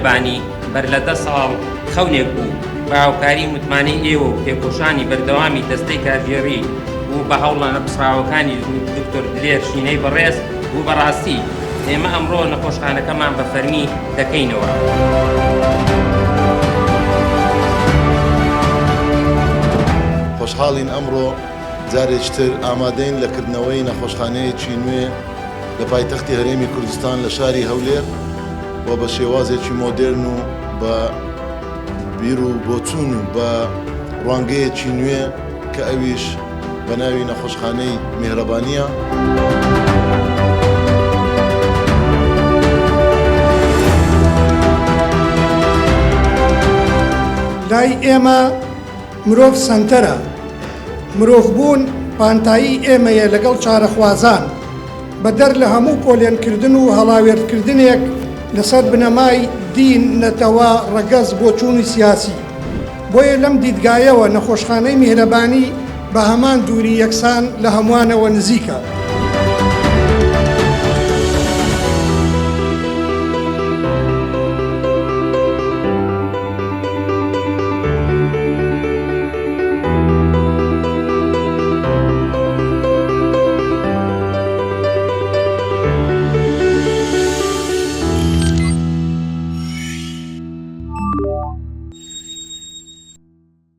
میهرەبانی بەر لە 10 ساڵ خەونێک بوو بە هاوکاری متمانەی ئێوە و پێکۆشانی بەردەوامی دەستەی کارژێڕی و بە هەوڵە نەپسراوەکانی دکتۆر دلێر شینەی بەڕێز و بەڕاستی ئێمە ئەمڕۆ نەخۆشخانەکەمان بە فەرمی دەکەینەوە. خۆشحاڵین ئەمڕۆ جارێکتر ئامادەین لەکردنەوەی نەخۆشخانەیەکی نوێ لە پایتەختی هەرێمی کوردستان لە شاری هەولێر و بە شێوازێکی مۆدرن و بە بیر و بۆچوون و بە ڕوانگەیەکی نوێ کە ئەویش بە ناوی نەخۆشخانەی میهرەبانیە. لای ئێمە مرۆڤ سەنتەرە، مرۆڤبوون پانتایی ئێمەیە لەگەڵ چارەخوازان بەدەر لە هەموو پۆلێنکردن و هەڵاوێردکردنێک لەسەر بنەمای دین نەتەوە ڕەگەز بۆ چوونی سیاسی. بۆیە لەم دیدگایەوە نەخۆشخانەی میهرەبانی بە هەمان دووری یەکسان لە هەمووانەوە نزیکە.